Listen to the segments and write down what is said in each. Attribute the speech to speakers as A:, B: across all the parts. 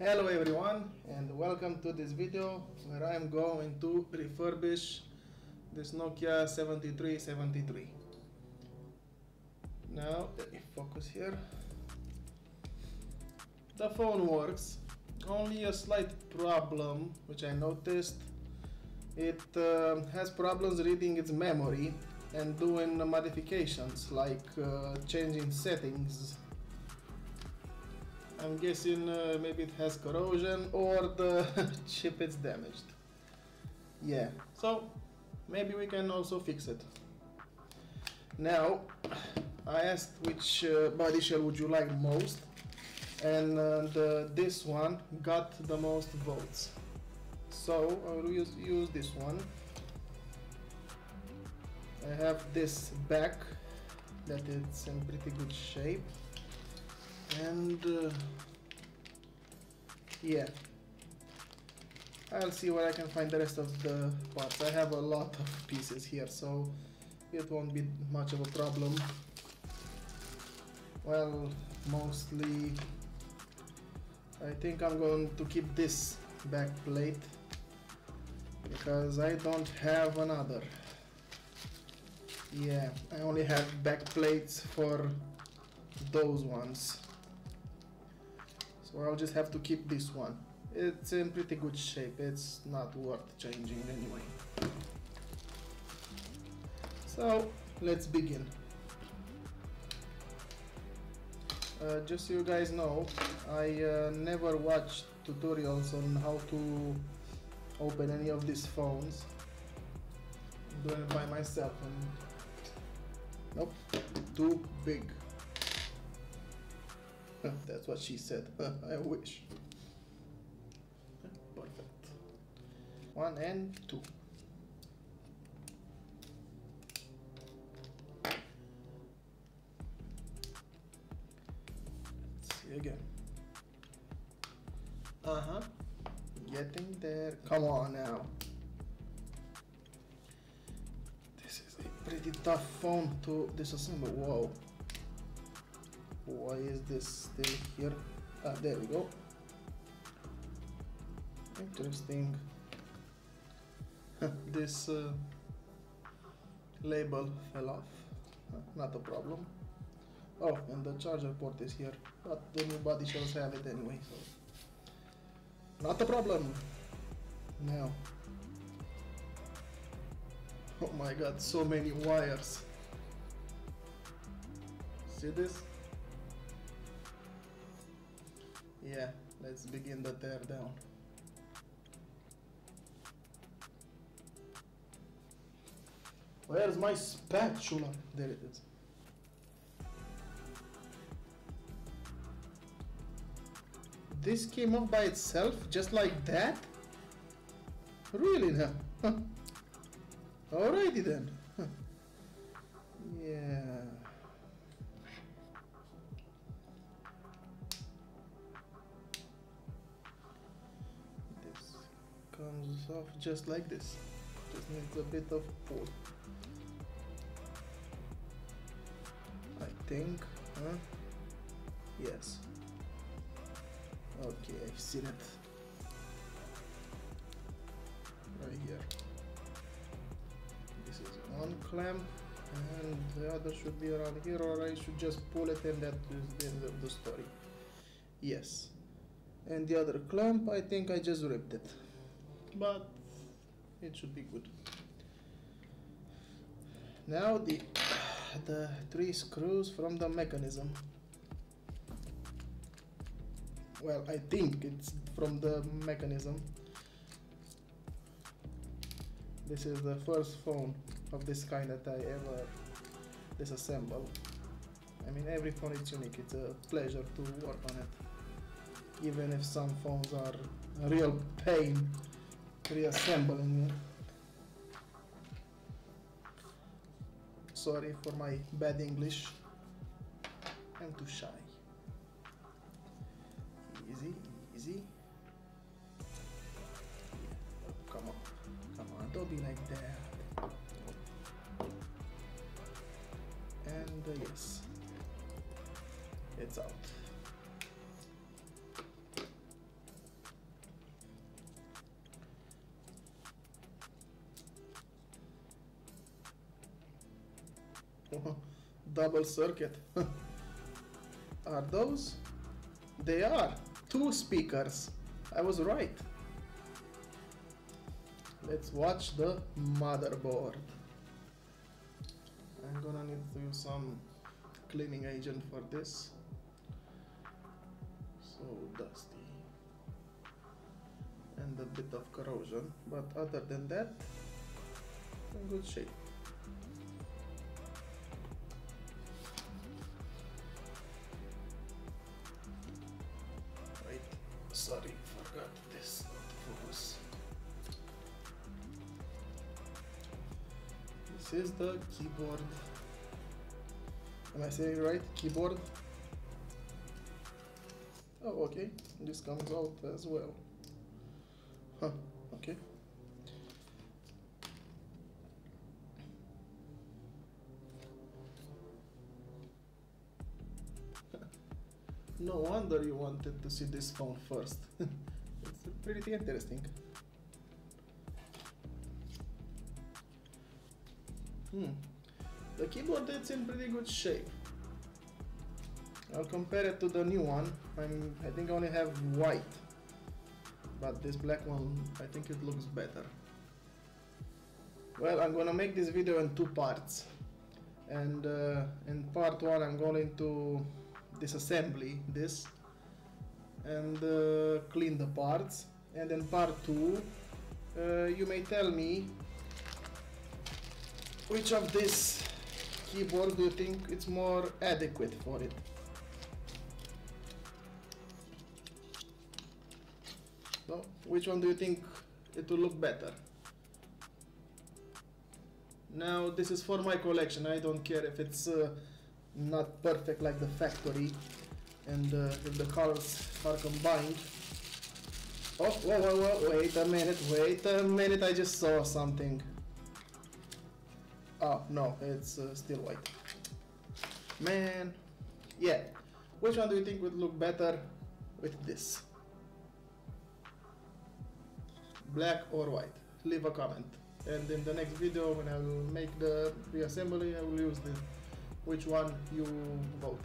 A: Hello everyone and welcome to this video where I am going to refurbish this Nokia 7373. Now let me focus here. The phone works, only a slight problem which I noticed. It has problems reading its memory and doing modifications like changing settings. I'm guessing maybe it has corrosion or the chip is damaged. Yeah, so maybe we can also fix it. Now, I asked which body shell would you like most, and this one got the most votes. So I will use this one. I have this back that it's in pretty good shape. And yeah, I'll see where I can find the rest of the parts. I have a lot of pieces here, so it won't be much of a problem. Well, mostly I think I'm going to keep this back plate because I don't have another. Yeah, I only have back plates for those ones. So I'll just have to keep this one. It's in pretty good shape. It's not worth changing anyway. So let's begin. Just so you guys know, I never watched tutorials on how to open any of these phones. I'm doing it by myself and nope, too big. That's what she said. I wish. Perfect. 1 and 2. Let's see again. Getting there. Come on now. This is a pretty tough phone to disassemble. Whoa. Why is this still here? Ah, there we go. Interesting. This label fell off. Not a problem. Oh, and the charger port is here, but the new body shells have it anyway, so not a problem. Now, oh my god, so many wires. See this? Yeah, let's begin the tear down. Where's my spatula? There it is. This came off by itself, just like that? Really now? Huh. Alrighty then. Huh. Yeah. Comes off just like this. Just needs a bit of pull. I think, huh? Yes. Okay, I've seen it. Right here. This is one clamp, and the other should be around here, or I should just pull it, and that is the end of the story. Yes. And the other clamp, I think I just ripped it. But it should be good. Now the 3 screws from the mechanism. Well, I think it's from the mechanism. This is the first phone of this kind that I ever disassemble. I mean, every phone is unique. It's a pleasure to work on it, even if some phones are a real pain reassembling it. Sorry for my bad English. I'm too shy. Easy, easy. Yeah. Oh, come on, don't be like that. And yes, it's out. Double circuit. Are those? They are. 2 speakers. I was right. Let's watch the motherboard. I'm gonna need to use some cleaning agent for this. So dusty. And a bit of corrosion. But other than that, in good shape. Wait, sorry, forgot this. Focus. This is the keyboard. Am I saying it right? Keyboard? Oh, okay. This comes out as well. Huh, okay. No wonder you wanted to see this phone first. It's pretty interesting. The keyboard is in pretty good shape. I'll compare it to the new one. I think I only have white, but this black one, I think it looks better. Well, I'm gonna make this video in 2 parts, and in part 1 I'm going to disassembly this and clean the parts, and in part 2 you may tell me which of this keyboard do you think it's more adequate for it. So, which one do you think it will look better? Now, this is for my collection. I don't care if it's not perfect like the factory, and if the colors are combined. Oh, whoa, wait a minute, I just saw something. Oh, no, it's still white. Man, yeah. Which one do you think would look better with this? Black or white? Leave a comment. And in the next video, when I will make the reassembly, I will use which one you vote.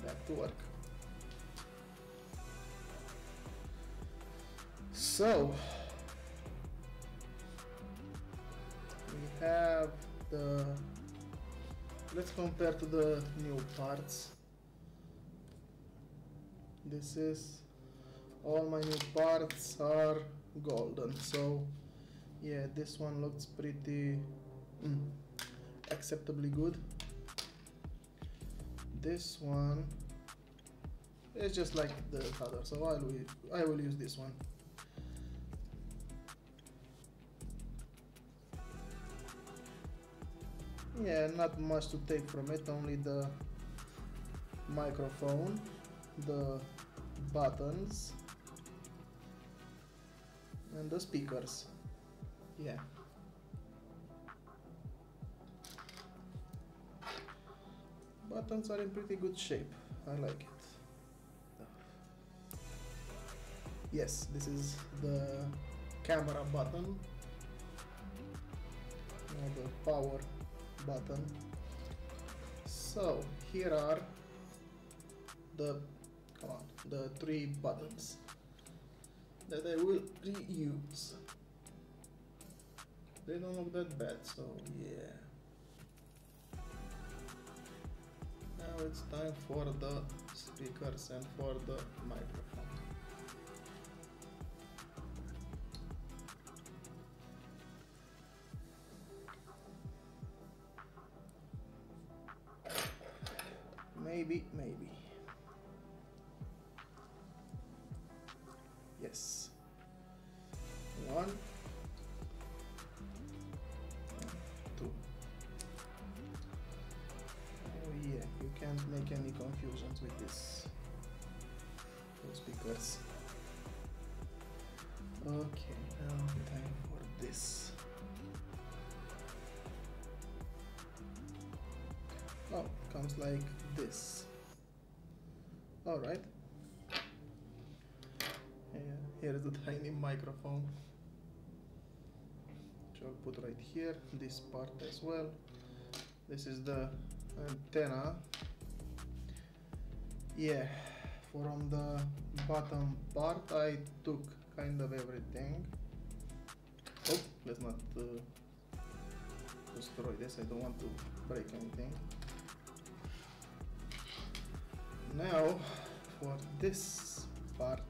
A: Back to work. So, we have the, let's compare to the new parts. This is, all my new parts are golden, so yeah, this one looks pretty acceptably good. This one is just like the other, so I will use this one. Yeah, not much to take from it, only the microphone, the buttons, and the speakers. Yeah. Buttons are in pretty good shape. I like it. Yes, this is the camera button, the power button. So here are the 3 buttons that I will reuse. They don't look that bad, so yeah. Now it's time for the speakers and for the microphone. Maybe. Yes. 1, 2. Oh yeah, you can't make any confusions with this. Those speakers. Okay, now time for this. Oh, comes like this. Alright. Here's the tiny microphone. which I'll put right here, this part as well. This is the antenna. Yeah, from the bottom part I took kind of everything. Oh, let's not destroy this, I don't want to break anything. Now for this part,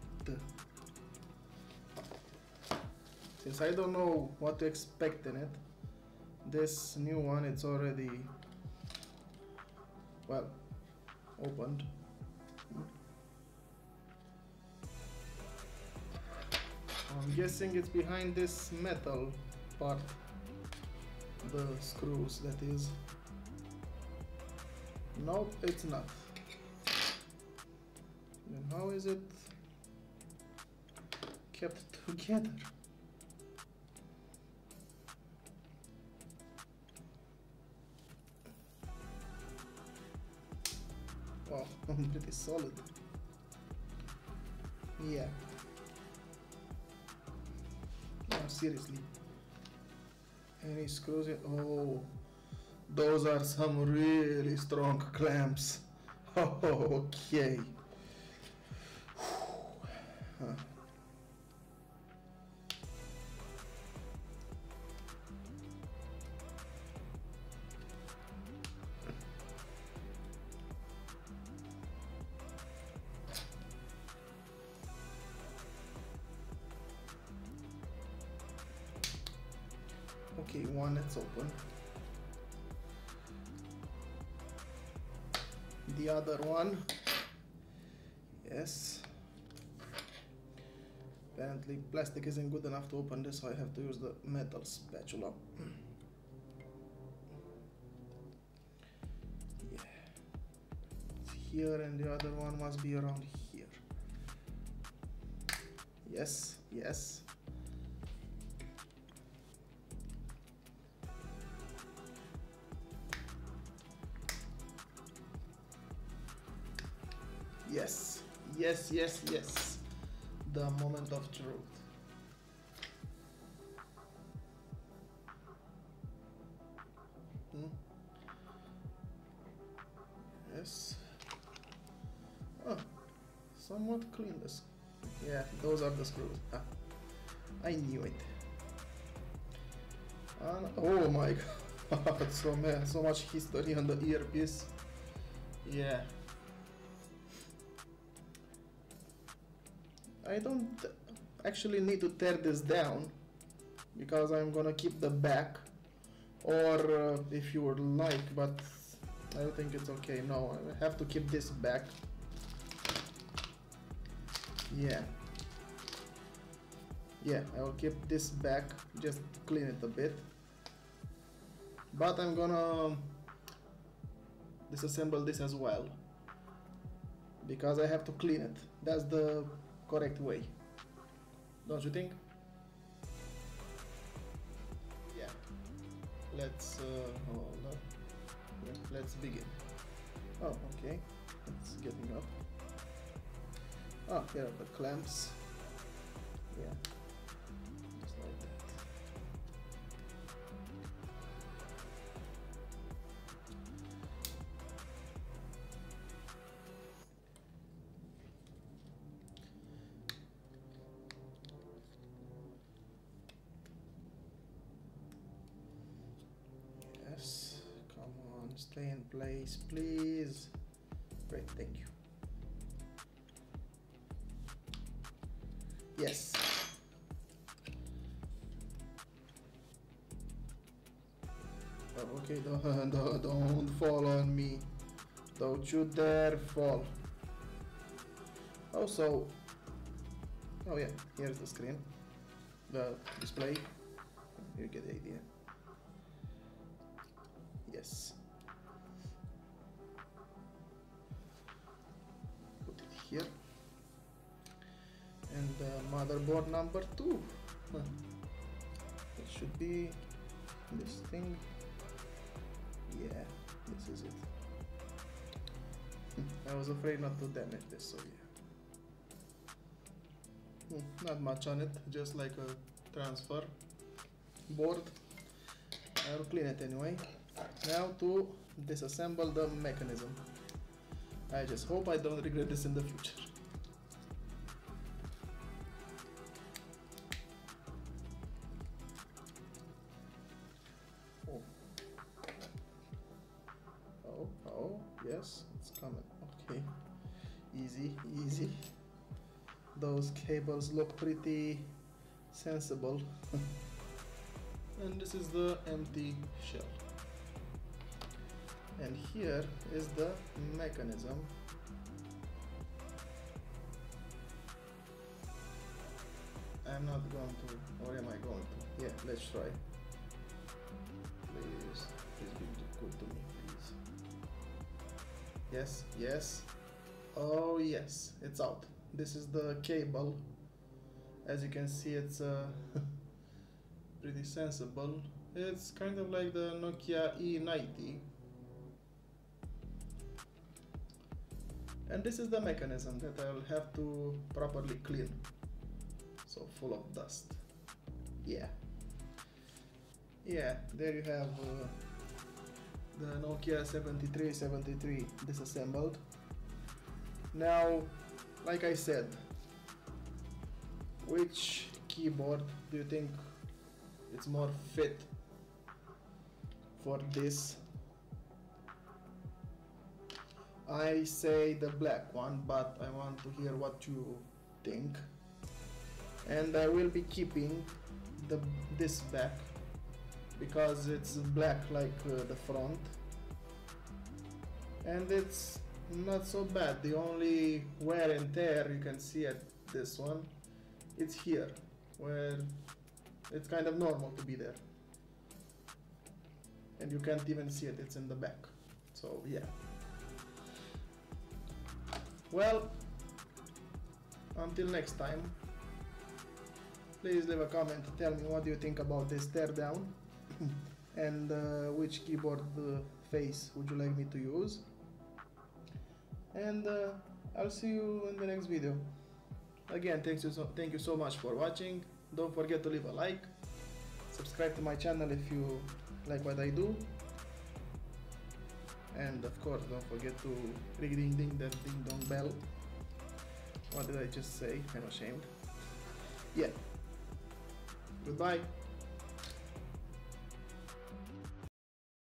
A: since I don't know what to expect in it, this new one, it's already, well, opened. I'm guessing it's behind this metal part, the screws, that is. Nope, it's not. Then how is it kept together? Wow, pretty solid. Yeah. No, seriously. Any screws in? Oh, those are some really strong clamps. Oh, okay. Huh. Okay, one that's open. The other one, yes. Apparently plastic isn't good enough to open this, so I have to use the metal spatula. Yeah. It's here, and the other one must be around here. Yes, yes. Yes, yes, yes, yes. The moment of truth. Yes. Oh, somewhat clean this. Yeah, those are the screws. Ah, I knew it. Oh my god, so much history on the earpiece. Yeah. I don't actually need to tear this down because I'm gonna keep the back, or if you would like, but I don't think it's okay. No, I have to keep this back. Yeah. Yeah, I will keep this back, just clean it a bit. But I'm gonna disassemble this as well because I have to clean it. That's the correct way, don't you think? Yeah. Let's hold up. Yeah, let's begin. Oh, okay. It's getting up. Ah, here are the clamps. Yeah. Just like that. Yes, come on, stay in place, please. Great, thank you. Yes. Oh, okay, don't fall on me. Don't you dare fall. Also, oh yeah, here's the screen, the display. You get the idea. Yes. Put it here. And motherboard number 2. Huh. It should be this thing. Yeah, this is it. I was afraid not to damage this, so yeah. Not much on it, just like a transfer board. I'll clean it anyway. Now to disassemble the mechanism. I just hope I don't regret this in the future. Oh, yes, it's coming. Okay, easy, easy. Those cables look pretty sensible. And this is the empty shell. And here is the mechanism. I'm not going to, or am I going to? Yeah, let's try. Please be good to me, please. Yes, yes. Oh yes, it's out. This is the cable. As you can see, it's pretty sensible. It's kind of like the Nokia E90. And this is the mechanism that I'll have to properly clean. So full of dust. Yeah. Yeah, there you have the Nokia 7373 disassembled. Now, like I said, which keyboard do you think it's more fit for this? I say the black one, but I want to hear what you think. And I will be keeping this back because it's black like the front, and it's not so bad. The only wear and tear you can see at this one, it's here, where it's kind of normal to be there, and you can't even see it, it's in the back. So yeah. Well, until next time, please leave a comment, tell me what do you think about this teardown and which keyboard face would you like me to use, and I'll see you in the next video. Again, thank you so much for watching. Don't forget to leave a like, subscribe to my channel if you like what I do, and of course don't forget to ring that ding dong bell. What did I just say? I'm ashamed. Yeah. Goodbye.